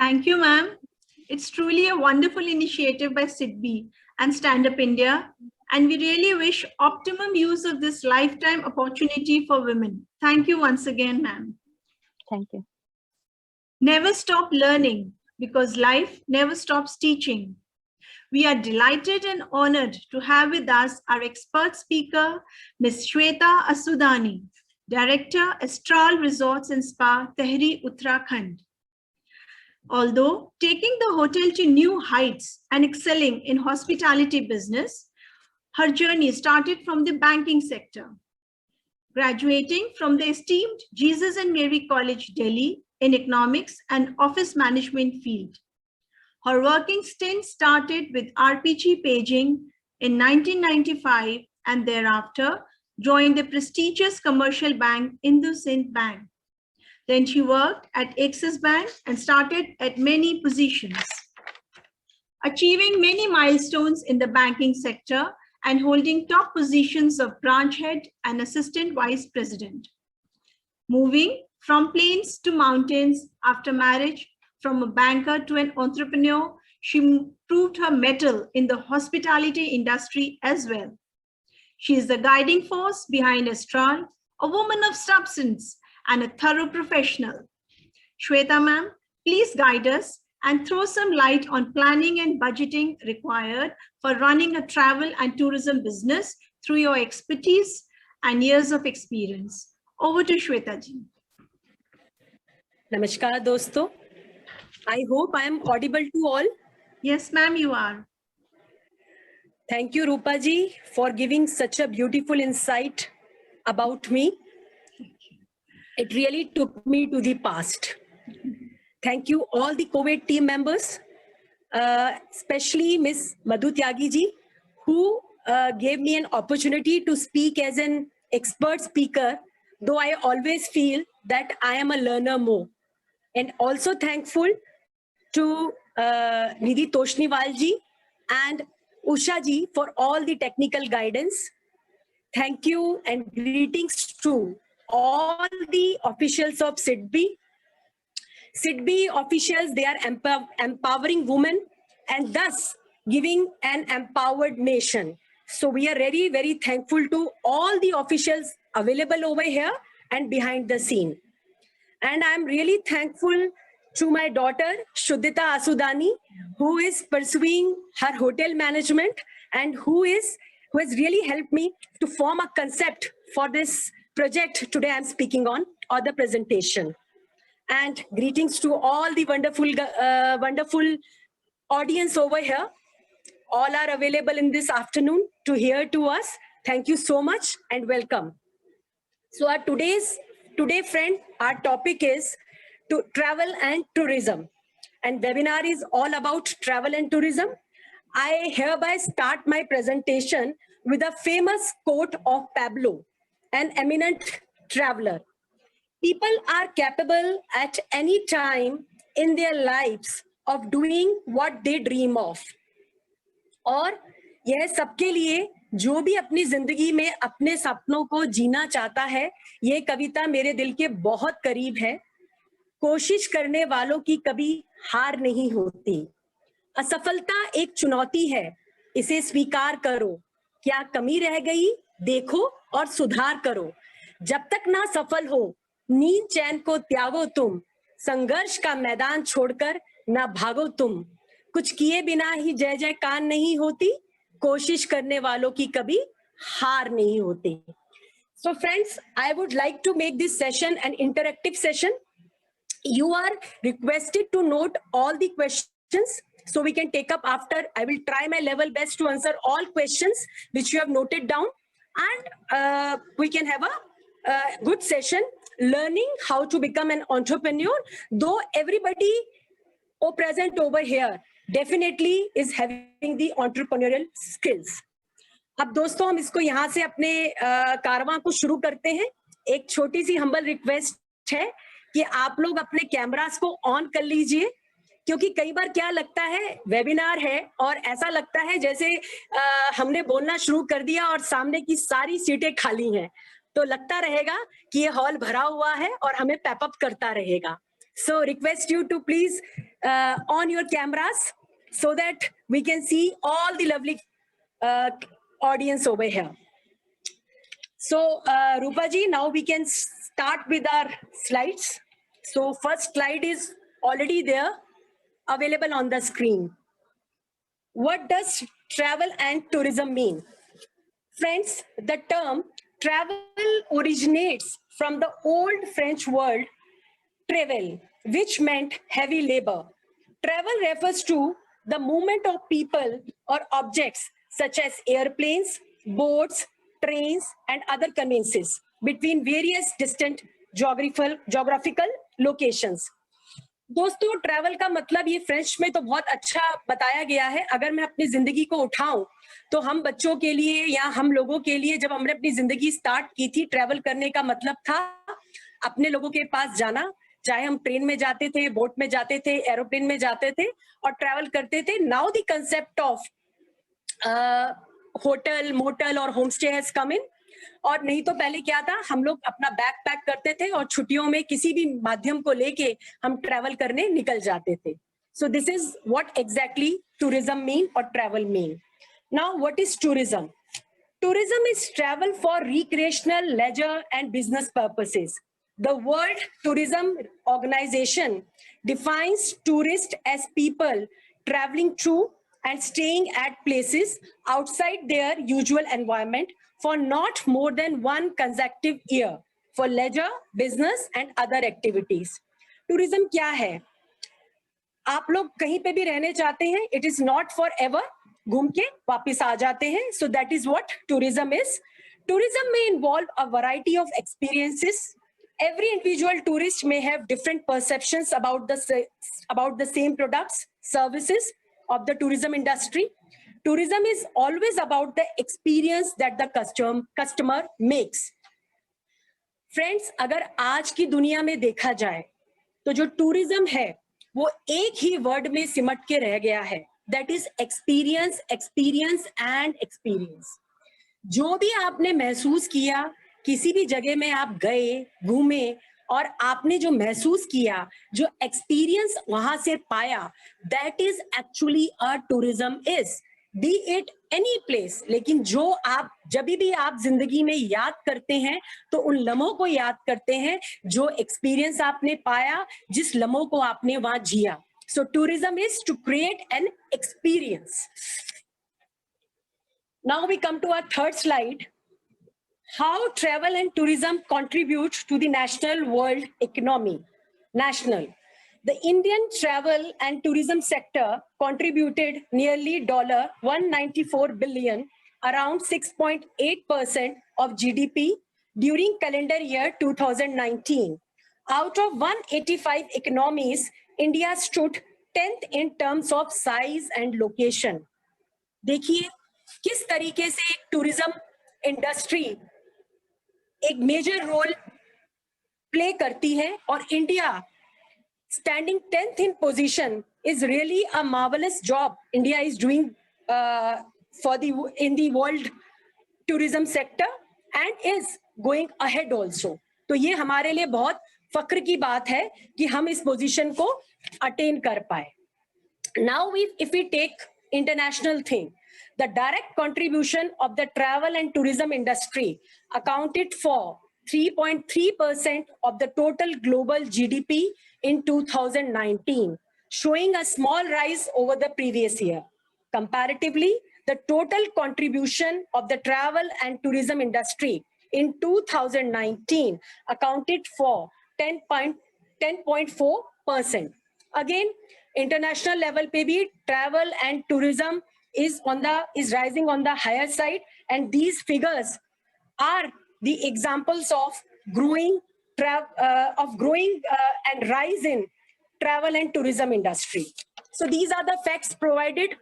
Thank you, ma'am. It's truly a wonderful initiative by SIDBI and Stand Up India, and we really wish optimum use of this lifetime opportunity for women. Thank you once again, ma'am. Thank you. Never stop learning, because life never stops teaching. We are delighted and honored to have with us our expert speaker, Ms. Shweta Asudani, Director, Astral Resorts and Spa, Tehri, Uttarakhand. Although taking the hotel to new heights and excelling in hospitality business, her journey started from the banking sector. Graduating from the esteemed Jesus and Mary College, Delhi in economics and office management field. Her working stint started with RPG Paging in 1995 and thereafter joined the prestigious commercial bank IndusInd Bank. Then she worked at Axis Bank and started at many positions, achieving many milestones in the banking sector and holding top positions of branch head and assistant vice president. Moving from plains to mountains after marriage, from a banker to an entrepreneur, she proved her mettle in the hospitality industry as well. She is the guiding force behind Astral, a woman of substance and a thorough professional. Shweta ma'am, please guide us and throw some light on planning and budgeting required for running a travel and tourism business through your expertise and years of experience. Over to Shweta ji. Namaskar dosto. I hope I am audible to all. Yes, ma'am, you are. Thank you, Rupa ji, for giving such a beautiful insight about me. It really took me to the past. Thank you all the COVID team members, especially Ms. Madhu Tyagi ji, who gave me an opportunity to speak as an expert speaker, though I always feel that I am a learner more. And also thankful to Nidhi Toshniwal ji and Usha ji for all the technical guidance. Thank you and greetings to all the officials of SIDBI. SIDBI officials, they are empowering women and thus giving an empowered nation. So we are very, very thankful to all the officials available over here and behind the scene. And I'm really thankful to my daughter, Shuddhita Asudani, who is pursuing her hotel management and who has really helped me to form a concept for this project today I'm speaking on, or the presentation. And greetings to all the wonderful audience over here. All are available in this afternoon to hear to us. Thank you so much and welcome. So our today friend, our topic is to travel and tourism. And webinar is all about travel and tourism. I hereby start my presentation with a famous quote of Pablo, an eminent traveler. People are capable at any time in their lives of doing what they dream of. और यह सबके लिए जो भी अपनी जिंदगी में अपने सपनों को जीना चाहता है, ये कविता मेरे दिल के बहुत करीब है। कोशिश करने वालों की कभी हार नहीं होती। असफलता एक चुनौती है, इसे स्वीकार करो। क्या कमी रह गई, देखो और सुधार करो। जब तक ना सफल हो, नींद चैन को त्यागो तुम। संघर्ष का मैदान छोड़कर ना भागो तुम। कुछ किए बिना ही जय जयकार नहीं होती, कोशिश करने वालों की कभी हार नहीं होती। So friends, I would like to make this session an interactive session. You are requested to note all the questions so we can take up after. I will try my level best to answer all questions which you have noted down, and we can have a good session learning how to become an entrepreneur, though everybody present over here definitely is having the entrepreneurial skills. अब दोस्तों हम इसको यहाँ से अपने कारवां को शुरू करते हैं। एक छोटी सी हम्बल रिक्वेस्ट है कि आप लोग अपने कैमरास को ऑन कर लीजिए, क्योंकि कई बार क्या लगता है वेबिनार है और ऐसा लगता है जैसे हमने बोलना शुरू कर दिया और सामने की सारी सीटें खाली हैं, तो लगता रहेगा कि ये हॉल भरा हुआ है और हमें पैपअप करता रहेगा। So request you to please on your cameras so that we can see all the lovely audience over here. So, Rupa ji, now we can start with our slides. So, first slide is already there, available on the screen. What does travel and tourism mean? Friends, the term travel originates from the old French word travel, which meant heavy labor. Travel refers to the movement of people or objects such as airplanes, boats, trains, and other conveyances between various distant geographical locations. दोस्तों travel का मतलब ये French में तो बहुत अच्छा बताया गया है. अगर मैं अपनी जिंदगी को उठाऊं तो हम बच्चों के लिए या हम लोगों के लिए जब हमने अपनी जिंदगी स्टार्ट की थी, ट्रैवल करने का मतलब था अपने लोगों के पास जाना, चाहे हम ट्रेन में जाते थे, बोट में जाते थे, एरोप्लेन में जाते थे और ट्रैवल करते थे. Now the concept of hotel, motel और homestay has come in. और नहीं तो पहले क्या था, हम लोग अपना बैग पैक करते थे और छुट्टियों में किसी भी माध्यम को लेके हम ट्रैवल करने निकल जाते थे. So this is what exactly tourism mean और travel mean. Now what is tourism? Tourism is travel for recreational, leisure, and business purposes. The World Tourism Organization defines tourists as people traveling to and staying at places outside their usual environment for not more than one consecutive year for leisure, business, and other activities. Tourism क्या है? आप लोग कहीं पे भी रहने चाहते हैं, it is not forever. घूम के वापस आ जाते हैं. So that is what tourism is. Tourism may involve a variety of experiences. Every individual tourist may have different perceptions about the same products, services of the tourism industry. Tourism is always about the experience that the customer makes. Friends, अगर आज की दुनिया में देखा जाए तो जो tourism है वो एक ही वर्ड में सिमट के रह गया है. That is experience, experience and experience. जो भी आपने महसूस किया, किसी भी जगह में आप गए, घूमे और आपने जो महसूस किया, जो एक्सपीरियंस वहां से पाया, that is actually a tourism is. Be it any place. लेकिन जो आप जब भी आप जिंदगी में याद करते हैं तो उन लम्हों को याद करते हैं जो एक्सपीरियंस आपने पाया, जिस लम्हों को आपने वहां जिया. So tourism is to create an experience. Now we come to our third slide. How travel and tourism contribute to the national world economy. National. The Indian travel and tourism sector contributed nearly $194 billion, around 6.8% of GDP during calendar year 2019. Out of 185 economies, India stood 10th in terms of size and location. देखिए किस तरीके से एक tourism industry एक major role play करती है और India standing 10th in position is really a marvelous job India is doing in the world tourism sector and is going ahead also. तो ये हमारे लिए बहुत फक्र की बात है कि हम इस पोजीशन को अटेन कर पाए. Now if we take international thing, the direct contribution of the travel and tourism industry accounted for 3.3% of the total global GDP in 2019, showing a small rise over the previous year. Comparatively, the total contribution of the travel and tourism industry in 2019 accounted for 10.4%. Again, international level पे भी travel and tourism is rising on the higher side, and these figures are the examples of growing and rise in travel and tourism industry. So these are the facts provided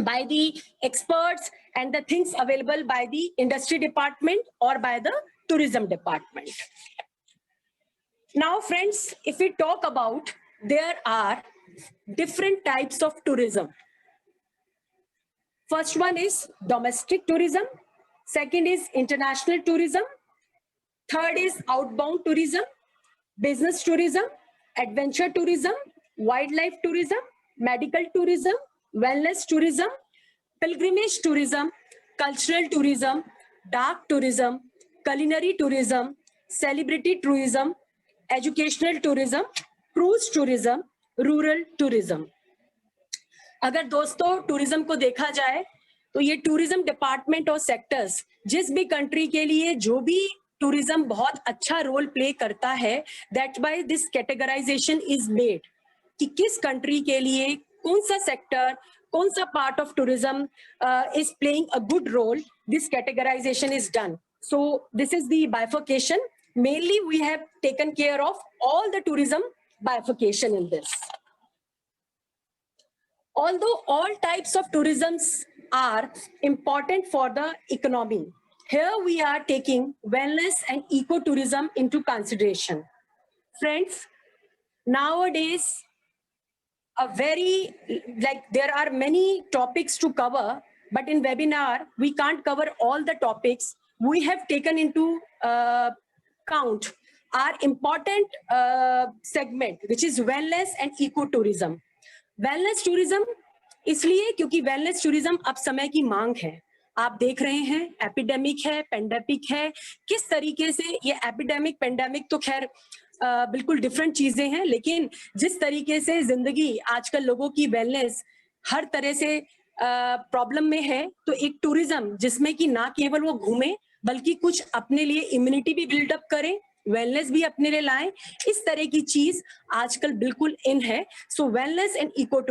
by the experts and the things available by the industry department or by the tourism department. Now, friends, if we talk about, there are different types of tourism. First one is domestic tourism. Second is international tourism. Third is outbound tourism, business tourism, adventure tourism, wildlife tourism, medical tourism, wellness tourism, pilgrimage tourism, cultural tourism, dark tourism, culinary tourism, celebrity tourism, educational tourism, cruise tourism, rural tourism. अगर दोस्तों tourism को देखा जाए तो ये tourism department और sectors जिस भी कंट्री के लिए जो भी टूरिज्म बहुत अच्छा रोल प्ले करता है, that by this categorization is made कि किस कंट्री के लिए कौन सा सेक्टर, कौन सा part of tourism is playing a good role, this categorization is done. So this is the bifurcation. Mainly we have taken care of all the tourism bifurcation in this. Although all types of tourisms are important for the economy, here we are taking wellness and ecotourism into consideration. Friends, nowadays, there are many topics to cover, but in webinar, we can't cover all the topics. We have taken into count our important segment, which is wellness and ecotourism. Wellness tourism इसलिए क्योंकि wellness tourism अब समय की मांग है. आप देख रहे हैं एपिडेमिक है, पेंडेमिक है, किस तरीके से ये एपिडेमिक पेंडेमिक तो खैर बिल्कुल डिफरेंट चीजें हैं, लेकिन जिस तरीके से जिंदगी आजकल लोगों की वेलनेस हर तरह से प्रॉब्लम में है, तो एक टूरिज्म जिसमें कि ना केवल वो घूमे बल्कि कुछ अपने लिए इम्यूनिटी भी बिल्डअप करें, वेलनेस भी अपने लिए लाएं, इस तरह की चीज आजकल बिल्कुल इन है. So wellness and eco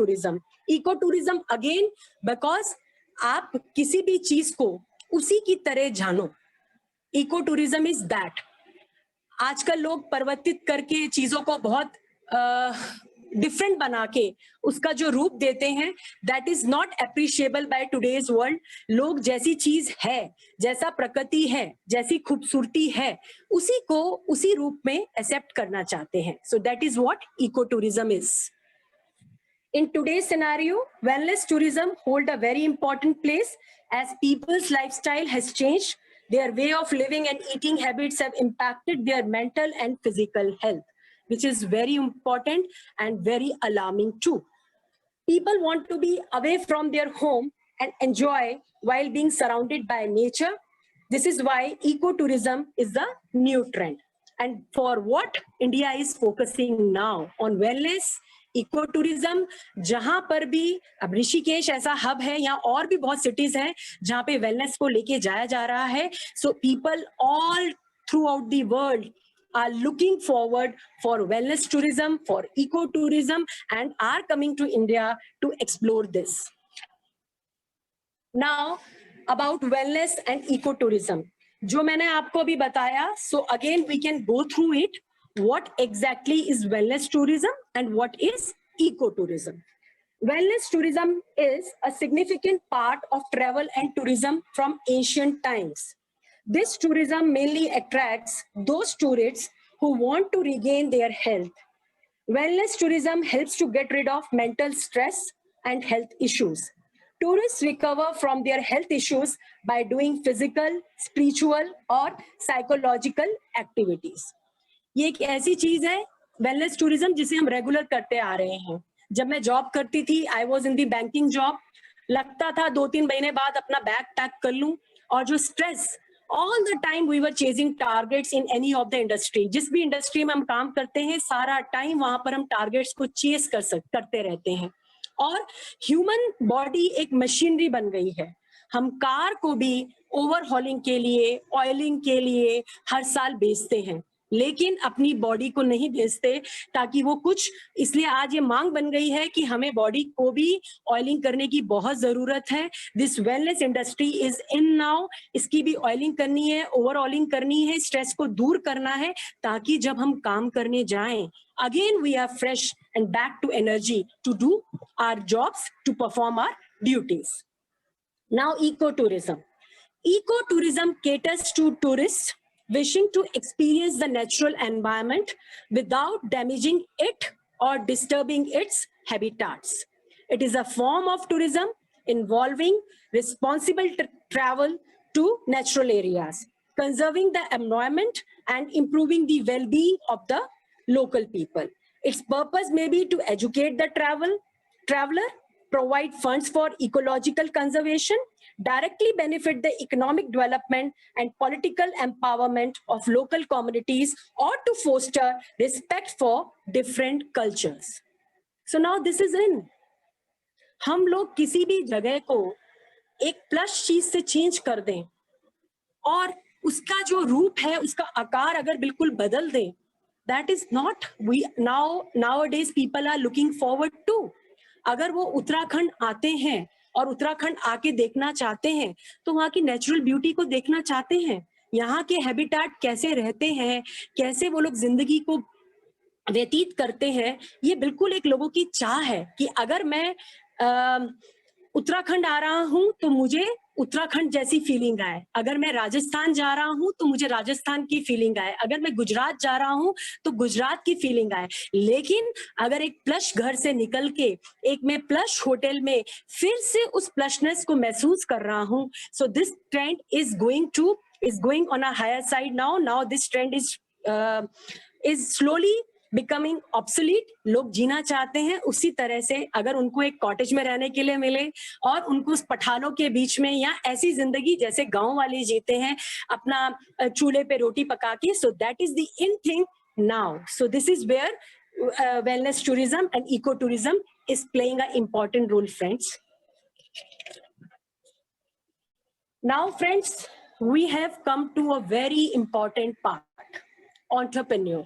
tourism again, because आप किसी भी चीज को उसी की तरह जानो. Eco tourism is that. आजकल लोग परिवर्तित करके चीजों को बहुत डिफरेंट बना के उसका जो रूप देते हैं, that is not appreciable by today's world. लोग जैसी चीज है, जैसा प्रकृति है, जैसी खूबसूरती है, उसी को उसी रूप में एक्सेप्ट करना चाहते हैं. So that is what eco tourism is. In today's scenario, wellness tourism hold a very important place as people's lifestyle has changed. Their way of living and eating habits have impacted their mental and physical health, which is very important and very alarming too. People want to be away from their home and enjoy while being surrounded by nature. This is why ecotourism is the new trend. And for what India is focusing now on wellness, ecotourism, जहां पर भी अब ऋषिकेश ऐसा hub है, यहाँ और भी बहुत सिटीज हैं जहां पे वेलनेस को लेके जाया जा रहा है. So people all through out the world are looking forward for wellness tourism, for ecotourism, and are coming to India to explore this. Now, about wellness and ecotourism, जो मैंने आपको अभी बताया, so again we can go through it. What exactly is wellness tourism and what is ecotourism? Wellness tourism is a significant part of travel and tourism from ancient times. This tourism mainly attracts those tourists who want to regain their health. Wellness tourism helps to get rid of mental stress and health issues. Tourists recover from their health issues by doing physical, spiritual or psychological activities. ये एक ऐसी चीज है wellness tourism जिसे हम regular करते आ रहे हैं. जब मैं जॉब करती थी, I was in the banking job, लगता था 2-3 महीने बाद अपना बैग पैक कर लूं, और जो stress all the time we were chasing targets in any of the industry. जिस भी इंडस्ट्री में हम काम करते हैं, सारा टाइम वहां पर हम टारगेट्स को चेस करते रहते हैं. और ह्यूमन बॉडी एक मशीनरी बन गई है. हम कार को भी ओवरहॉलिंग के लिए, ऑयलिंग के लिए हर साल बेचते हैं, लेकिन अपनी बॉडी को नहीं बेचते, ताकि वो कुछ, इसलिए आज ये मांग बन गई है कि हमें बॉडी को भी ऑयलिंग करने की बहुत जरूरत है. This wellness industry is in now. इसकी भी ऑयलिंग करनी है, ओवर ऑयलिंग करनी है, स्ट्रेस को दूर करना है, ताकि जब हम काम करने जाएं, again we are fresh and back to energy to do our jobs, to perform our duties. Now eco tourism. Eco tourism caters to tourists wishing to experience the natural environment without damaging it or disturbing its habitats. It is a form of tourism involving responsible travel to natural areas, conserving the environment and improving the well-being of the local people. Its purpose may be to educate the traveler, provide funds for ecological conservation, directly benefit the economic development and political empowerment of local communities, or to foster respect for different cultures. So now this is in. हम लोग किसी भी जगह को एक plus चीज से change कर दें और उसका जो रूप है, उसका आकार अगर बिल्कुल बदल दें, that is not we nowadays people are looking forward to. अगर वो उत्तराखंड आते हैं और उत्तराखंड आके देखना चाहते हैं तो वहाँ की नेचुरल ब्यूटी को देखना चाहते हैं, यहाँ के हैबिटेट कैसे रहते हैं, कैसे वो लोग जिंदगी को व्यतीत करते हैं, ये बिल्कुल एक लोगों की चाह है कि अगर मैं उत्तराखंड आ रहा हूं तो मुझे उत्तराखंड जैसी फीलिंग आए, अगर मैं राजस्थान जा रहा हूं तो मुझे राजस्थान की फीलिंग आए, अगर मैं गुजरात जा रहा हूं तो गुजरात की फीलिंग आए। लेकिन अगर एक प्लश घर से निकल के एक मैं प्लश होटल में फिर से उस प्लशनेस को महसूस कर रहा हूं, so this trend is going on a higher side now this trend is slowly becoming obsolete. लोग जीना चाहते हैं उसी तरह से, अगर उनको एक कॉटेज में रहने के लिए मिले और उनको उस पठानों के बीच में या ऐसी जिंदगी जैसे गांव वाले जीते हैं अपना चूल्हे पे रोटी पका के, so that is the in thing now. So this is where wellness tourism and ecotourism is playing an important role, friends. Now, friends, we have come to a very important part, entrepreneur.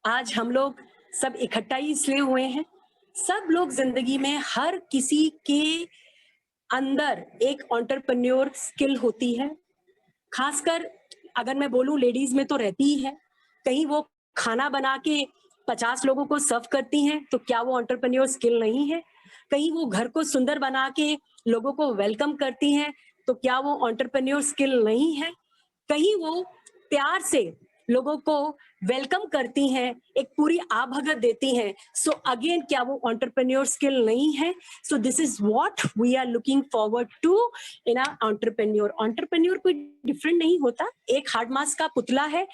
आज हम लोग सब इकट्ठा ही इसलिए हुए हैं, सब लोग जिंदगी में हर किसी के अंदर एक एंटरप्रेन्योर स्किल होती है। खासकर अगर मैं बोलूं लेडीज में तो रहती ही है। कहीं वो खाना बना के 50 लोगों को सर्व करती हैं तो क्या वो एंटरप्रेन्योर स्किल नहीं है? कहीं वो घर को सुंदर बना के लोगों को वेलकम करती हैं तो क्या वो एंटरप्रेन्योर स्किल नहीं है? कहीं वो प्यार से लोगों को वेलकम करती हैं, एक पूरी आभगत देती हैं, सो अगेन क्या वो एंटरप्रेन्योर स्किल नहीं है? So this is what we are looking forward to in a entrepreneur. Entrepreneur कोई डिफरेंट नहीं होता, एक हार्ड मास का पुतला है,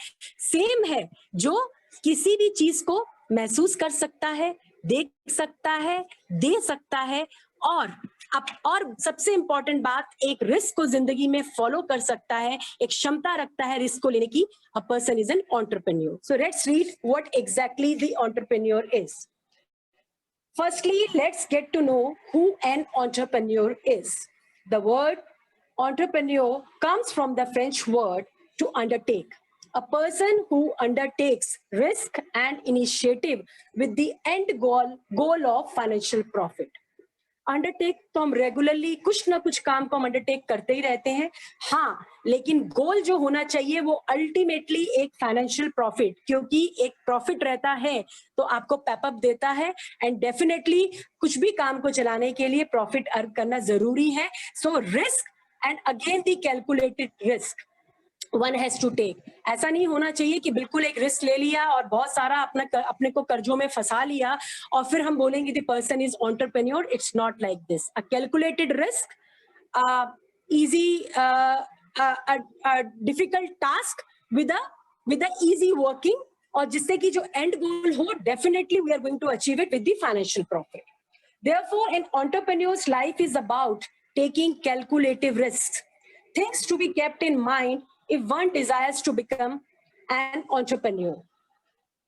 सेम है, जो किसी भी चीज को महसूस कर सकता है, देख सकता है, दे सकता है, और सबसे इंपॉर्टेंट बात, एक रिस्क को जिंदगी में फॉलो कर सकता है, एक क्षमता रखता है रिस्क को लेने की। A person is an entrepreneur. So let's read what exactly the entrepreneur is. Firstly, let's get to know who an entrepreneur is. The word entrepreneur comes from the French word to undertake, a person who undertakes risk and initiative with the end goal of financial profit. Undertake तो हम regularly कुछ ना कुछ काम को हम undertake करते ही रहते हैं, हाँ, लेकिन गोल जो होना चाहिए वो अल्टीमेटली एक फाइनेंशियल प्रॉफिट, क्योंकि एक प्रॉफिट रहता है तो आपको पैपअप देता है, एंड डेफिनेटली कुछ भी काम को चलाने के लिए प्रॉफिट अर्न करना जरूरी है। So risk and again the calculated risk one has to take. ऐसा नहीं होना चाहिए कि बिल्कुल एक रिस्क ले लिया और बहुत सारा अपने को कर्जों में फंसा लिया और फिर हम बोलेंगे the person is entrepreneur. It's not like this. A calculated risk, easy difficult task with a easy working, और जिससे कि जो एंड गोल हो, definitely we are going to achieve it with the financial profit. Therefore an entrepreneur's life is about taking calculative risks, things to be kept in mind if one desires to become an entrepreneur.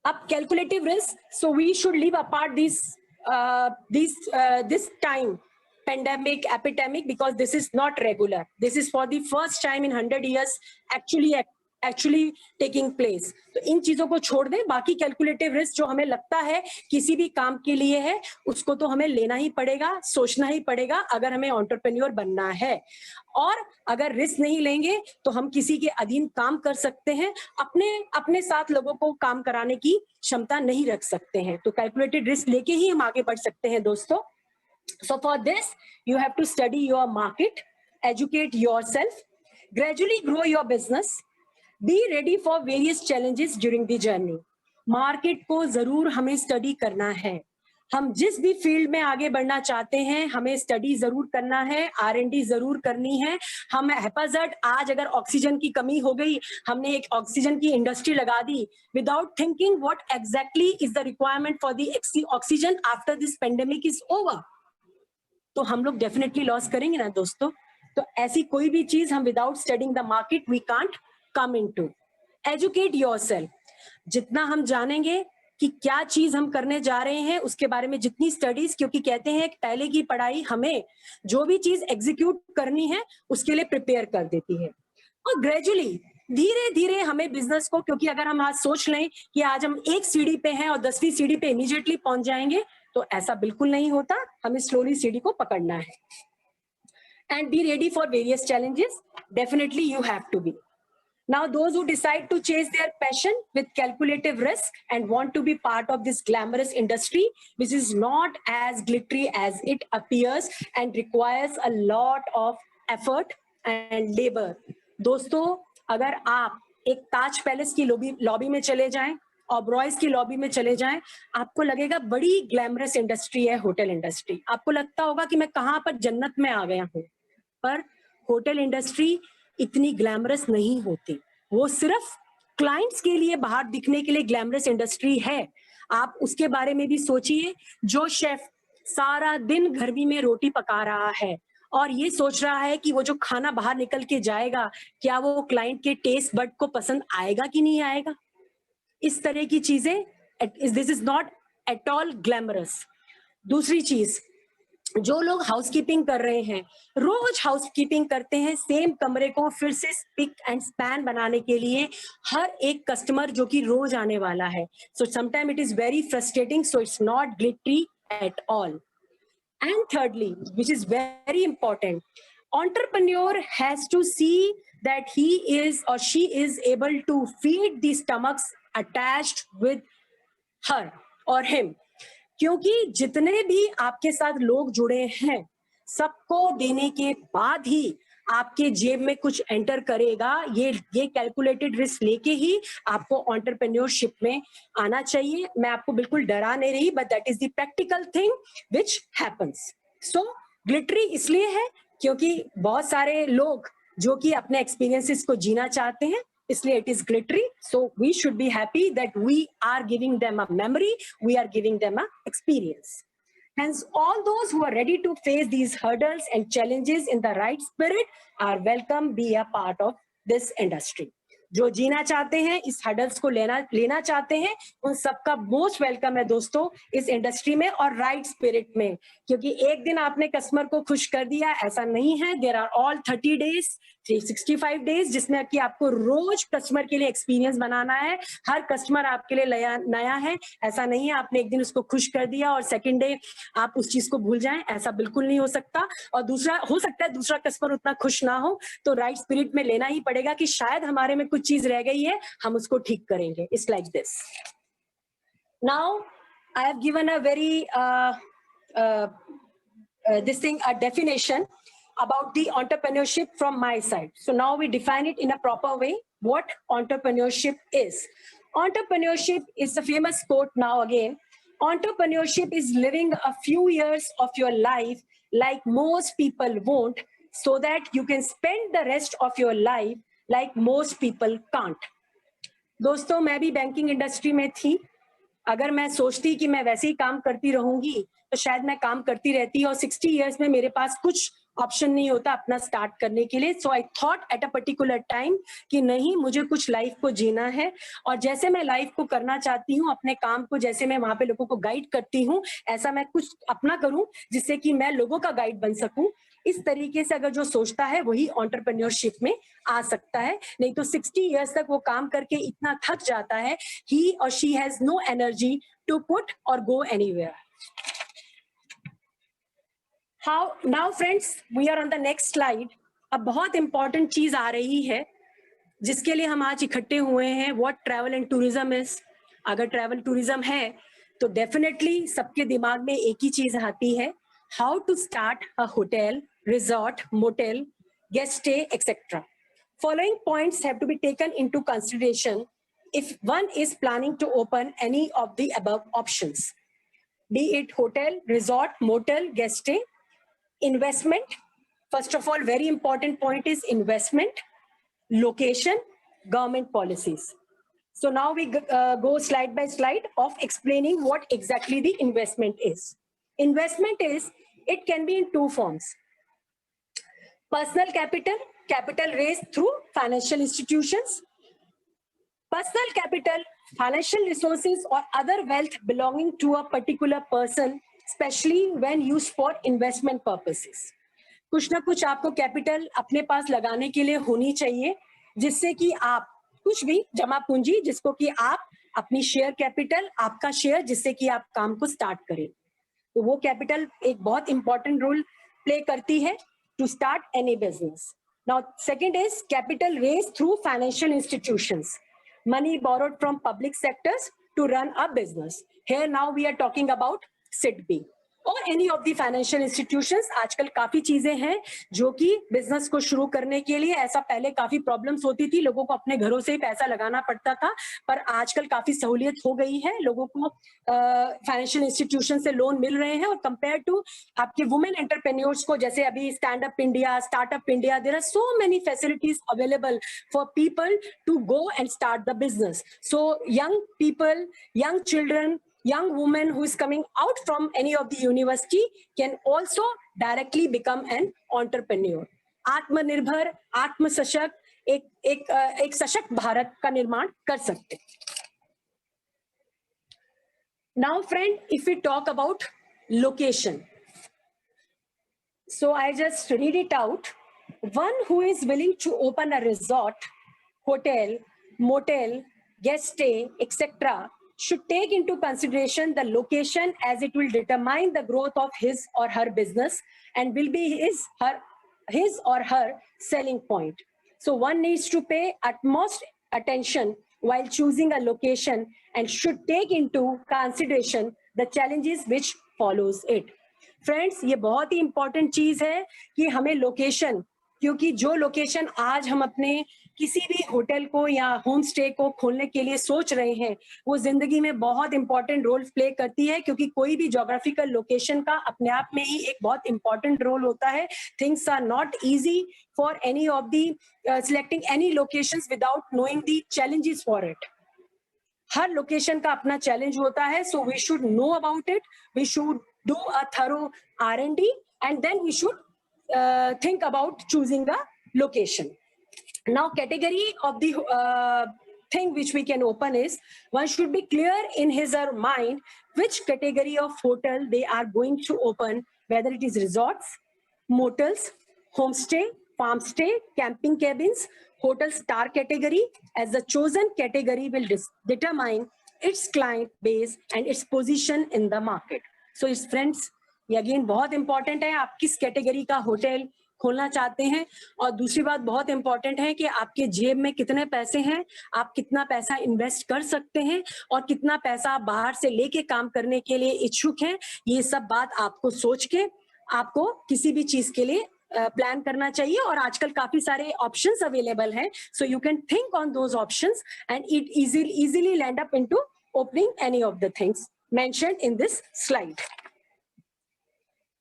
Up calculative risk, so we should leave apart this time pandemic, epidemic, because this is not regular. This is for the first time in 100 years actually taking place. तो इन चीजों को छोड़ दें, बाकी calculative risk जो हमें लगता है किसी भी काम के लिए है, उसको तो हमें लेना ही पड़ेगा, सोचना ही पड़ेगा अगर हमें एंटरप्रेन्योर बनना है। और अगर रिस्क नहीं लेंगे तो हम किसी के अधीन काम कर सकते हैं, अपने साथ लोगों को काम कराने की क्षमता नहीं रख सकते हैं। तो कैलकुलेटेड रिस्क लेके ही हम आगे बढ़ सकते हैं दोस्तों। So for this, you have to study your market, educate yourself, gradually grow your business, be ready for various challenges during the journey. Market को जरूर हमें स्टडी करना है, हम जिस भी फील्ड में आगे बढ़ना चाहते हैं, हमें स्टडी जरूर करना है, R&D जरूर करनी है। हम हैपाजर्ड आज अगर ऑक्सीजन की कमी हो गई, हमने एक ऑक्सीजन की इंडस्ट्री लगा दी without thinking what exactly is the requirement for the oxygen after this pandemic is over, तो हम लोग डेफिनेटली लॉस करेंगे ना दोस्तों। तो ऐसी कोई भी चीज हम without studying the market we can't come into. Educate yourself, जितना हम जानेंगे कि क्या चीज हम करने जा रहे हैं उसके बारे में जितनी स्टडीज, क्योंकि कहते हैं कि पहले की पढ़ाई हमें जो भी चीज एग्जीक्यूट करनी है उसके लिए प्रिपेयर कर देती है। और ग्रेजुअली धीरे धीरे हमें बिजनेस को, क्योंकि अगर हम आज सोच लें कि आज हम एक सीढ़ी पे हैं और 10वीं सीढ़ी पे इमीडिएटली पहुंच जाएंगे, तो ऐसा बिल्कुल नहीं होता। हमें स्लोली सीढ़ी को पकड़ना है। And be ready for various challenges, definitely you have to be. Now, those who decide to chase their passion with calculative risk and want to be part of this glamorous industry, which is not as glittery as it appears and requires a lot of effort and labor. दोस्तों, अगर आप एक ताज palace की lobby में चले जाएं, ऑबरॉयज की lobby में चले जाएं, आपको लगेगा बड़ी ग्लैमरस इंडस्ट्री है होटल इंडस्ट्री। आपको लगता होगा कि मैं कहां पर जन्नत में आ गया हूं, पर होटल इंडस्ट्री इतनी ग्लैमरस नहीं होती। वो सिर्फ क्लाइंट्स के लिए बाहर दिखने के लिए ग्लैमरस इंडस्ट्री है। आप उसके बारे में भी सोचिए, जो शेफ सारा दिन गर्मी में रोटी पका रहा है और ये सोच रहा है कि वो जो खाना बाहर निकल के जाएगा, क्या वो क्लाइंट के टेस्ट बड को पसंद आएगा कि नहीं आएगा। इस तरह की चीजें, this is not at all glamorous. दूसरी चीज, जो लोग हाउसकीपिंग कर रहे हैं, रोज हाउसकीपिंग करते हैं, सेम कमरे को फिर से स्पिक एंड स्पैन बनाने के लिए, हर एक कस्टमर जो कि रोज आने वाला है। So sometime it is very frustrating, so it's not glittery at all. And thirdly, which is very important, entrepreneur has to see that he is or she is able to feed the stomachs attached with her or him, क्योंकि जितने भी आपके साथ लोग जुड़े हैं, सबको देने के बाद ही आपके जेब में कुछ एंटर करेगा। ये कैलकुलेटेड रिस्क लेके ही आपको एंटरप्रेन्योरशिप में आना चाहिए। मैं आपको बिल्कुल डरा नहीं रही, but that is the practical thing which happens. So glittery इसलिए है क्योंकि बहुत सारे लोग जो कि अपने एक्सपीरियंसेस को जीना चाहते हैं, इसलिए it is glittery. So we should be happy that we are giving them a memory, we are giving them a experience. Hence, all those who are ready to face these hurdles and challenges in the right spirit are welcome, be a part of this industry. जो जीना चाहते हैं, इस hurdles को लेना चाहते हैं, उन सबका मोस्ट वेलकम है दोस्तों इस इंडस्ट्री में और राइट स्पिरिट में। क्योंकि एक दिन आपने कस्टमर को खुश कर दिया, ऐसा नहीं है। There are all 30 days, 365 days, जिसमें कि आपको रोज कस्टमर के लिए एक्सपीरियंस बनाना है। हर कस्टमर आपके लिए नया है। ऐसा नहीं है आपने एक दिन उसको खुश कर दिया और सेकेंड डे आप उस चीज को भूल जाएं, ऐसा बिल्कुल नहीं हो सकता। और दूसरा, हो सकता है दूसरा कस्टमर उतना खुश ना हो, तो राइट स्पिरिट में लेना ही पड़ेगा कि शायद हमारे में कुछ चीज रह गई है, हम उसको ठीक करेंगे। It's like this. Now I have given a very a definition about the entrepreneurship from my side. So now we define it in a proper way, what entrepreneurship is. Entrepreneurship is the famous quote now again. Entrepreneurship is living a few years of your life like most people won't, so that you can spend the rest of your life like most people can't. दोस्तों, मैं भी banking industry में थी। अगर मैं सोचती कि मैं वैसे ही काम करती रहूंगी तो शायद मैं काम करती रहती और 60 इयर्स में मेरे पास कुछ ऑप्शन नहीं होता अपना स्टार्ट करने के लिए। So I thought at a particular time कि नहीं, मुझे कुछ लाइफ को जीना है और जैसे मैं लाइफ को करना चाहती हूँ, अपने काम को जैसे मैं वहां पे लोगों को गाइड करती हूँ, ऐसा मैं कुछ अपना करूं जिससे कि मैं लोगों का गाइड बन सकूं। इस तरीके से अगर जो सोचता है वही एंटरप्रेन्योरशिप में आ सकता है। नहीं तो 60 इयर्स तक वो काम करके इतना थक जाता है, ही और she has no energy to put और go anywhere. Now friends, we are on the next slide. अब बहुत इंपॉर्टेंट चीज आ रही है जिसके लिए हम आज इकट्ठे हुए हैं। What travel and tourism is. अगर ट्रैवल टूरिज्म है तो डेफिनेटली सबके दिमाग में एक ही चीज आती है, how to start a hotel, resort, motel, guest stay, etc. Following points have to be taken into consideration if one is planning to open any of the above options. be it hotel, resort, motel, guest stay. Investment, first of all, very important point is investment, location, government policies. So now we go slide by slide of explaining what exactly the investment is. Investment is, it can be in two forms. Personal capital, capital raised through financial institutions. Personal capital, financial resources or other wealth belonging to a particular person, especially when used for investment purposes. कुछ ना कुछ आपको capital अपने पास लगाने के लिए होनी चाहिए, जिससे कि आप कुछ भी जमा पूंजी, जिसको कि आप अपनी शेयर कैपिटल, आपका शेयर, जिससे कि आप काम को स्टार्ट करें. तो वो कैपिटल एक बहुत इंपॉर्टेंट रोल प्ले करती है to start any business. Now second is capital raise through financial institutions, money borrowed from public sectors to run a business. Here now we are talking about SIDBI or any of the financial institutions. आजकल काफी चीजें हैं जो कि business को शुरू करने के लिए, ऐसा पहले काफी प्रॉब्लम्स होती थी, लोगों को अपने घरों से ही पैसा लगाना पड़ता था, पर आजकल काफी सहूलियत हो गई है, लोगों को फाइनेंशियल इंस्टीट्यूशन से लोन मिल रहे हैं. और कंपेयर टू आपके वुमेन एंटरप्रेन्योर्स को, जैसे अभी stand up India, startup India, there are so many facilities available for people to go and start the business. So young people, young children, young women who is coming out from any of the university can also directly become an entrepreneur. आत्मनिर्भर, आत्म सशक्त एक सशक्त भारत का निर्माण कर सकते. Now friend, if we talk about location, so I just read it out. One who is willing to open a resort, hotel, motel, guest stay, etc., should take into consideration the location, as it will determine the growth of his or her business and will be his or her selling point. So one needs to pay utmost attention while choosing a location and should take into consideration the challenges which follows it. Friends, ये बहुत ही important चीज है कि हमें location, क्योंकि जो location आज हम अपने किसी भी होटल को या होम स्टे को खोलने के लिए सोच रहे हैं, वो जिंदगी में बहुत इंपॉर्टेंट रोल प्ले करती है, क्योंकि कोई भी ज्योग्राफिकल लोकेशन का अपने आप में ही एक बहुत इंपॉर्टेंट रोल होता है. Things are not easy for any of the selecting any locations without knowing the challenges for it. हर लोकेशन का अपना चैलेंज होता है, so we should know about it, we should do a thorough R&D and then we should think about choosing the location. Now category of the thing which we can open is, one should be clear in his or mind which category of hotel they are going to open, whether it is resorts, motels, homestay, farm stay, camping cabins, hotel star category, as the chosen category will determine its client base and its position in the market. So its friends, ये again बहुत important है, आप किस category का hotel खोलना चाहते हैं. और दूसरी बात बहुत इंपॉर्टेंट है कि आपके जेब में कितने पैसे हैं, आप कितना पैसा इन्वेस्ट कर सकते हैं और कितना पैसा आप बाहर से लेके काम करने के लिए इच्छुक हैं. ये सब बात आपको सोच के आपको किसी भी चीज के लिए प्लान करना चाहिए. और आजकल काफी सारे ऑप्शंस अवेलेबल हैं, so you can think on those options and it easily land up into opening any of the things mentioned in this slide.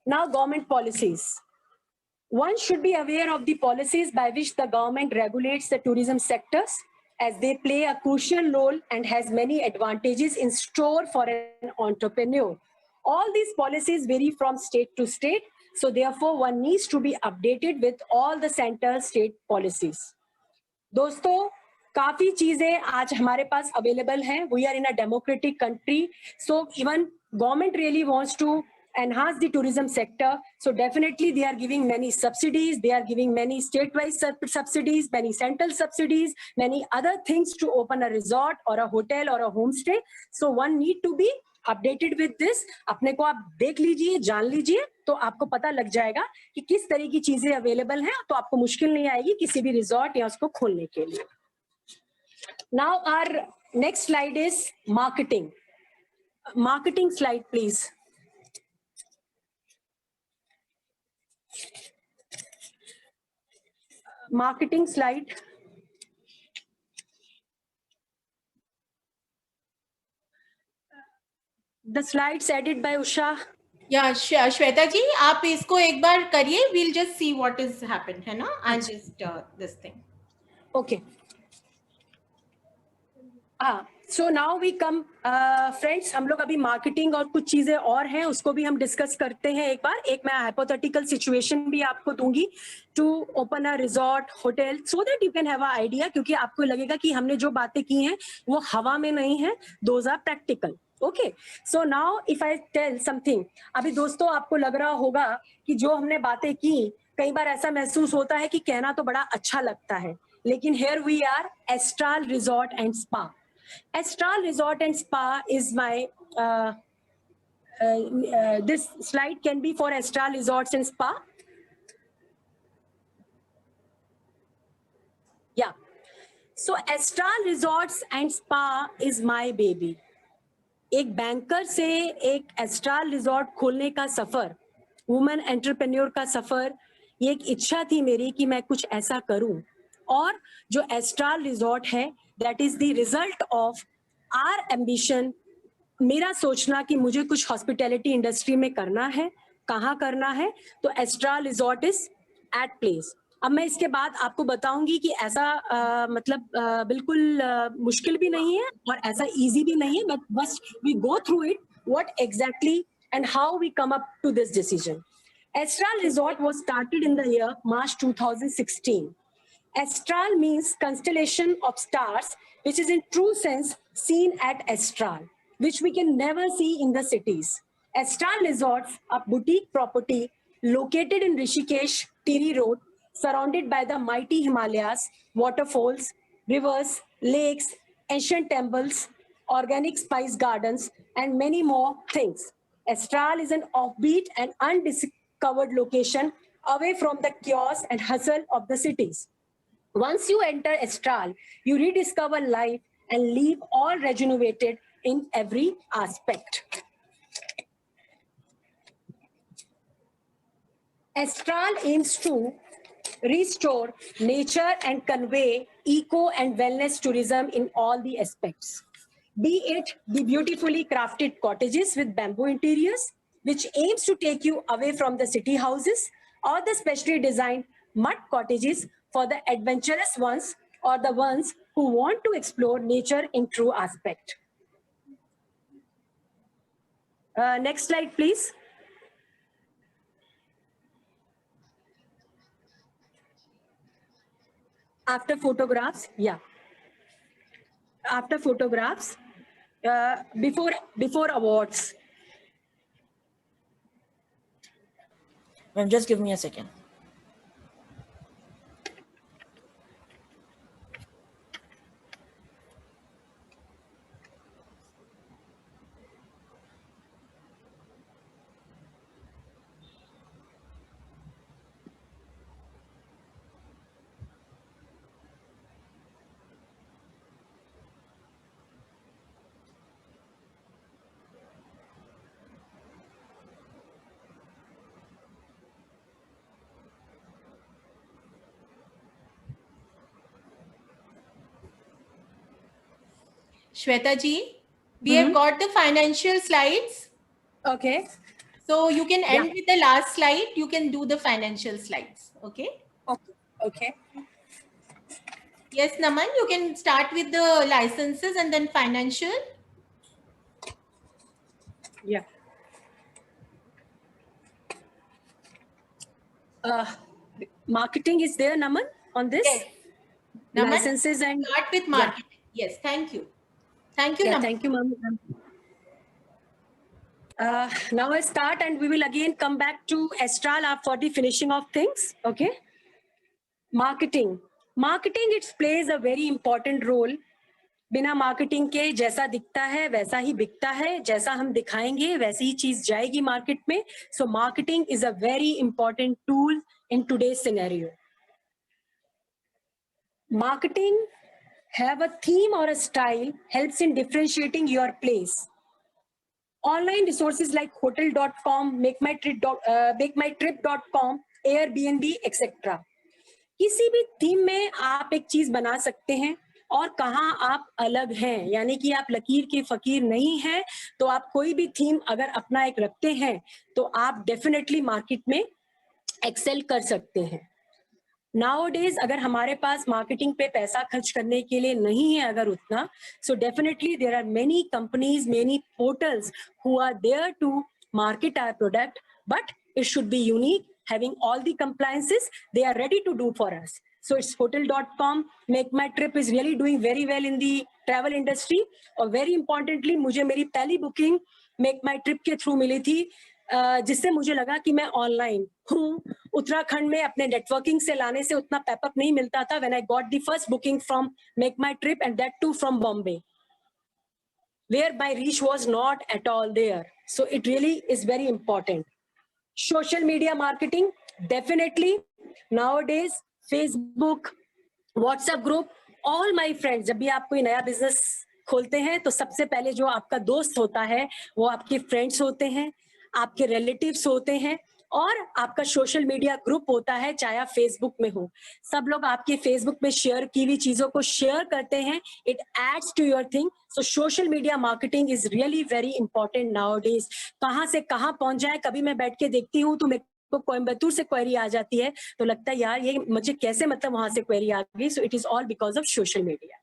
Now, government policies. One should be aware of the policies by which the government regulates the tourism sectors, as they play a crucial role and has many advantages in store for an entrepreneur. All these policies vary from state to state, so therefore one needs to be updated with all the center state policies. दोस्तों, काफी चीजें आज हमारे पास available हैं. We are in a democratic country, so even government really wants to enhance the tourism sector. So definitely they are giving many subsidies, they are giving many state-wise subsidies, many central subsidies, many other things to open a resort or a hotel or a homestay. So one need to be updated with this. अपने को आप देख लीजिए, जान लीजिए, तो आपको पता लग जाएगा कि किस तरह की चीजें अवेलेबल हैं, तो आपको मुश्किल नहीं आएगी किसी भी रिजॉर्ट या उसको खोलने के लिए. Now our next slide is marketing. Marketing slide, please. Marketing slide. The slides added by Usha. या श्वेता जी आप इसको एक बार करिए, we'll just see what is happened, है ना? And just this thing. Okay. So now we come, friends, हम लोग अभी मार्केटिंग और कुछ चीजें और हैं उसको भी हम डिस्कस करते हैं एक बार. एक मैं हाइपोथेटिकल सिचुएशन भी आपको दूंगी to open a resort hotel so that you can have a idea, क्योंकि आपको लगेगा कि हमने जो बातें की हैं वो हवा में नहीं है, those are practical. Okay, so now if I tell something, अभी दोस्तों आपको लग रहा होगा कि जो हमने बातें की कई बार ऐसा महसूस होता है कि कहना तो बड़ा अच्छा लगता है, लेकिन here we are, Astral Resort and Spa. Astral Resort and Spa is my, this slide can be for Astral Resorts and Spa. Yeah. So Astral Resorts and Spa is my baby. एक banker से एक astral resort खोलने का सफर, women entrepreneur का सफर, ये एक इच्छा थी मेरी कि मैं कुछ ऐसा करूं. और जो एस्ट्रल रिजॉर्ट है that is the result of our ambition. मेरा सोचना कि मुझे कुछ हॉस्पिटैलिटी इंडस्ट्री में करना है, कहाँ करना है, तो Astral resort is at place. अब मैं इसके बाद आपको बताऊंगी कि ऐसा मतलब बिल्कुल मुश्किल भी नहीं है और ऐसा इजी भी नहीं है, बट बस we go through it what exactly and how we come up to this decision. Astral Resort was started in the year March 2016. Astral means constellation of stars, which is in true sense seen at Astral, which we can never see in the cities. Astral Resorts are boutique property located in Rishikesh, Tiri Road, surrounded by the mighty Himalayas, waterfalls, rivers, lakes, ancient temples, organic spice gardens, and many more things. Astral is an offbeat and undiscovered location away from the chaos and hustle of the cities. Once you enter Astral, you rediscover life and leave all rejuvenated in every aspect. Astral aims to restore nature and convey eco and wellness tourism in all the aspects. Be it the beautifully crafted cottages with bamboo interiors, which aims to take you away from the city houses, or the specially designed mud cottages for the adventurous ones or the ones who want to explore nature in true aspect. Next slide, please. After photographs, yeah. After photographs, before awards. Ma'am, just give me a second. Shweta ji, we have got the financial slides. Okay. So you can end with the last slide. You can do the financial slides. Okay. Okay. Okay. Yes, Naman, you can start with the licenses and then financial. Yeah. Marketing is there, Naman, on this? Yes. Naman, Licenses and start with marketing. Yes, thank you. Thank you, yeah, Naman. thank you, ma'am. Now I start and we will again come back to Astral for the finishing of things. Okay. Marketing. Marketing, it plays a very important role. बिना marketing के जैसा दिखता है वैसा ही बिकता है, जैसा हम दिखाएंगे वैसी ही चीज जाएगी मार्केट में. So marketing is a very important tool in today's scenario. Marketing have a theme or a style helps in differentiating your place. Online resources like hotel.com, makeMyTrip.com, Airbnb, etc. किसी भी थीम में आप एक चीज बना सकते हैं और कहाँ आप अलग हैं, यानी कि आप लकीर के फकीर नहीं हैं। तो आप कोई भी थीम अगर अपना एक रखते हैं तो आप डेफिनेटली मार्केट में एक्सेल कर सकते हैं। Nowadays अगर हमारे पास मार्केटिंग पे पैसा खर्च करने के लिए नहीं है अगर उतना, so definitely there are many companies, many portals who are there to market our product, but it should be unique, having all the compliances they are ready to do for us. So it's hotel.com, Make My Trip is really doing very well in the travel industry. और very importantly मुझे मेरी पहली booking Make My Trip के through मिली थी, जिससे मुझे लगा कि मैं ऑनलाइन हूँ। उत्तराखंड में अपने नेटवर्किंग से लाने से उतना पैपअप नहीं मिलता था when I got the first booking from Make My Trip, and that too from Bombay, where my reach was not at all there. So it really is very important. Social media marketing, definitely nowadays Facebook, WhatsApp group, all my friends, जब भी आप कोई नया business खोलते हैं तो सबसे पहले जो आपका दोस्त होता है वो आपके फ्रेंड्स होते हैं, आपके रिलेटिव्स होते हैं, और आपका सोशल मीडिया ग्रुप होता है, चाहे आप फेसबुक में हो। सब लोग आपके फेसबुक में शेयर की हुई चीजों को शेयर करते हैं, it adds to your thing. So social media marketing is really very important nowadays. कहाँ से कहाँ पहुंच जाए, कभी मैं बैठ के देखती हूँ तो मेरे को कोयम्बतूर से क्वेरी आ जाती है तो लगता है यार ये मुझे कैसे, मतलब वहां से क्वेरी आ गई। So it is all because of social media.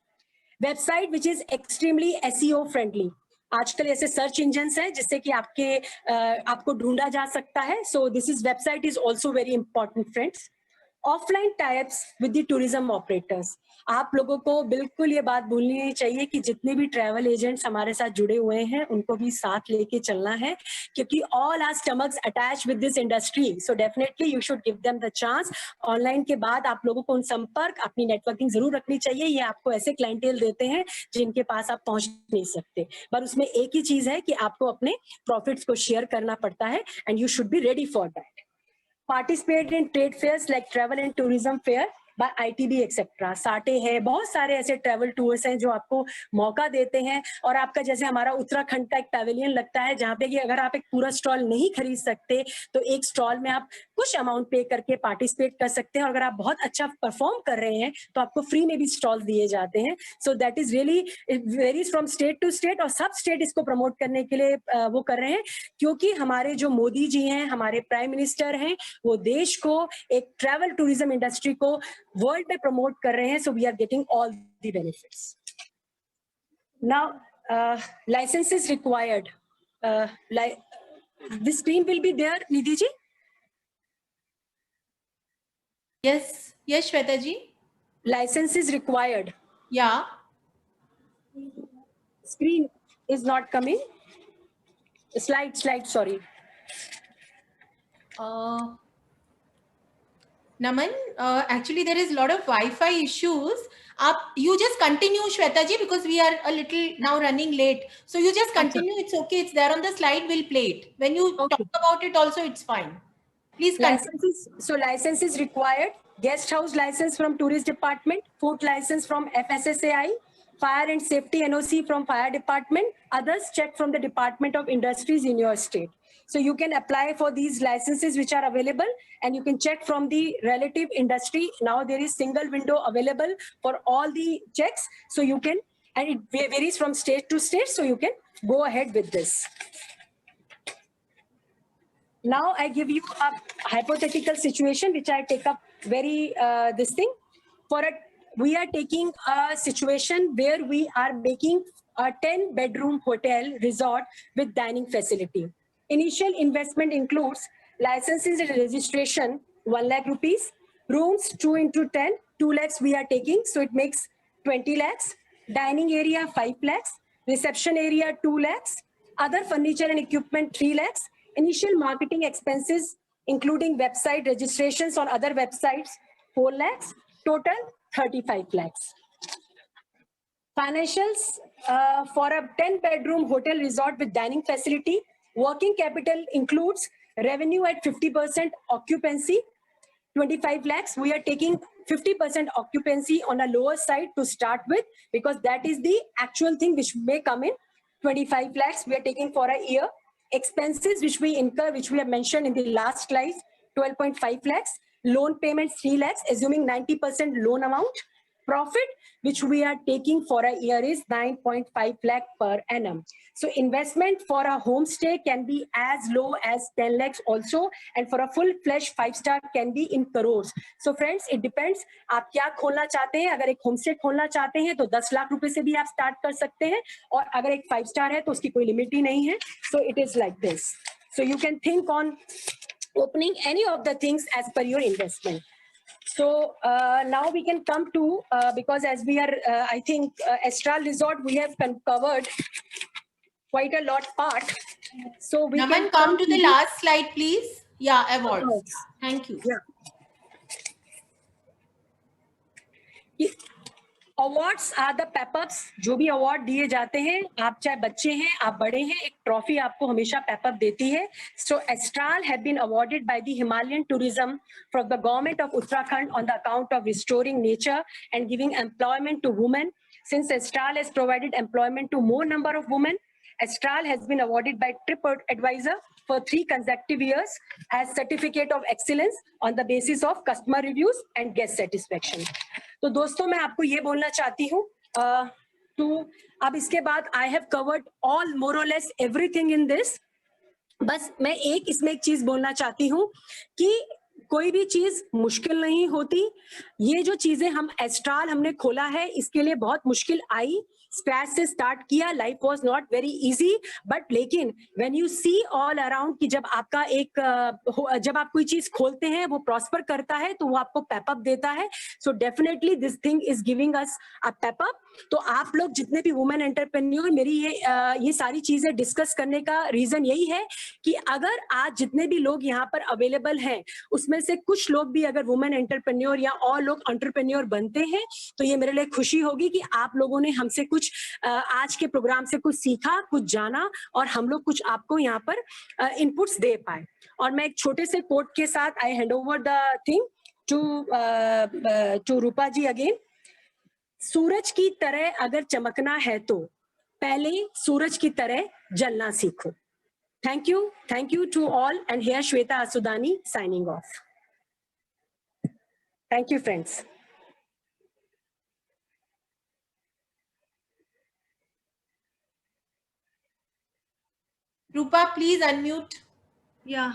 Website which is extremely SEO friendly. आजकल ऐसे सर्च इंजन्स हैं जिससे कि आपको ढूंढा जा सकता है। So this is website is also very important friends. Offline types with the tourism operators. आप लोगों को बिल्कुल ये बात भूलनी नहीं चाहिए कि जितने भी ट्रैवल एजेंट्स हमारे साथ जुड़े हुए हैं उनको भी साथ लेके चलना है, क्योंकि all are stomachs attach with this industry. So definitely you should give them the chance. Online के बाद आप लोगों को उन संपर्क, अपनी नेटवर्किंग जरूर रखनी चाहिए। ये आपको ऐसे क्लाइंटेल देते हैं जिनके पास आप पहुंच नहीं सकते, पर उसमें एक ही चीज है कि आपको अपने प्रॉफिट्स को शेयर करना पड़ता है, and you should be ready for that. Participate in trade fairs like travel and tourism fair by ITB etc. साटे है, बहुत सारे ऐसे ट्रैवल टूर्स हैं जो आपको मौका देते हैं। और आपका जैसे हमारा उत्तराखंड का एक पैवेलियन लगता है जहाँ पे कि अगर आप एक पूरा स्टॉल नहीं खरीद सकते तो एक स्टॉल में आप कुछ अमाउंट पे करके पार्टिसिपेट कर सकते हैं, और अगर आप बहुत अच्छा परफॉर्म कर रहे हैं तो आपको फ्री में भी स्टॉल दिए जाते हैं। So that is really, it varies from state to state, और सब स्टेट इसको प्रमोट करने के लिए वो कर रहे हैं, क्योंकि हमारे जो मोदी जी हैं, हमारे प्राइम मिनिस्टर हैं, वो देश को एक ट्रैवल टूरिज्म इंडस्ट्री को वर्ल्ड में प्रमोट कर रहे हैं। So we are getting all the benefits. Now licenses required, this screen will be there, Nidhi ji. Yes, Shweta ji. License is required. Yeah. Screen is not coming. Slide, sorry. Naman, actually there is a lot of Wi-Fi issues. You just continue, Shweta ji, because we are a little now running late. So you just continue. It's okay. It's there on the slide. We'll play it. When you talk about it also, it's fine. Please continue. License is required. Guest house license from tourist department, food license from FSSAI, fire and safety NOC from fire department, others check from the Department of Industries in your state. So you can apply for these licenses which are available, and you can check from the relative industry. Now there is single window available for all the checks. So you can, and it varies from state to state. So you can go ahead with this. Now I give you a hypothetical situation which I take up very this thing. We are taking a situation where we are making a 10-bedroom hotel resort with dining facility. Initial investment includes licenses and registration, 1 lakh rupees, rooms 2 into 10, 2 lakhs we are taking, so it makes 20 lakhs, dining area 5 lakhs, reception area 2 lakhs, other furniture and equipment 3 lakhs, initial marketing expenses including website registrations on other websites 4 lakhs, total 35 lakhs. Financials for a 10-bedroom hotel resort with dining facility, working capital includes revenue at 50% occupancy, 25 lakhs. We are taking 50% occupancy on a lower side to start with, because that is the actual thing which may come in. 25 lakhs we are taking for a year. Expenses which we incur, which we have mentioned in the last slides, 12.5 lakhs. Loan payments 3 lakhs, assuming 90% loan amount. profit which we are taking for a year is 9.5 lakh per annum. So investment for a homestay can be as low as 10 lakhs also, and for a full-fledged 5-star can be in crores. So friends, it depends आप क्या खोलना चाहते हैं. अगर एक homestay खोलना चाहते हैं तो 10 लाख रुपए से भी आप स्टार्ट कर सकते हैं, और अगर एक 5-star है तो उसकी कोई लिमिट ही नहीं है. So it is like this. So you can think on opening any of the things as per your investment. So now we can come to, because as we are, I think Astral Resort, we have covered quite a lot part. So we Naman, can come to the last slide, please. Yeah, awards. Awards. Thank you. Yeah. Awards are the pep ups. जो भी award दिए जाते हैं, आप चाहे बच्चे हैं, आप बड़े हैं, एक ट्रॉफी आपको हमेशा पेपअप देती है. So Astral have been awarded by the Himalayan tourism from the government of Uttarakhand on the account of restoring nature and giving employment to women. Since Astral has provided employment to more number of women, Astral has been awarded by TripAdvisor for 3 consecutive years as certificate of excellence on the basis of customer reviews and guest satisfaction. तो दोस्तों, मैं आपको ये बोलना चाहती हूँ अब इसके बाद I have covered all more or less everything in this. बस मैं इसमें एक चीज बोलना चाहती हूँ कि कोई भी चीज मुश्किल नहीं होती. ये जो चीजें हम एस्ट्राल हमने खोला है, इसके लिए बहुत मुश्किल आई. स्क्रैच से स्टार्ट किया. Life was not very easy, but लेकिन when you see all around कि जब आपका जब आप कोई चीज खोलते हैं, वो प्रॉस्पर करता है, तो वो आपको पेपअप देता है. So definitely this thing is giving us a pep up. तो आप लोग जितने भी वुमेन एंटरप्रेन्योर, मेरी ये सारी चीजें डिस्कस करने का रीजन यही है कि अगर आज जितने भी लोग यहाँ पर अवेलेबल हैं, उसमें से कुछ लोग भी अगर वुमेन एंटरप्रेन्योर या और लोग एंटरप्रेन्योर बनते हैं, तो ये मेरे लिए खुशी होगी कि आप लोगों ने हमसे कुछ आज के प्रोग्राम से कुछ सीखा, कुछ जाना, और हम लोग कुछ आपको यहाँ पर इनपुट्स दे पाए. और मैं एक छोटे से कोट के साथ I hand over the thing to Rupa ji again. सूरज की तरह अगर चमकना है तो पहले सूरज की तरह जलना सीखो. Thank you to all, and here Shweta Asudani signing off. Thank you, friends. Rupa, please unmute. Yeah.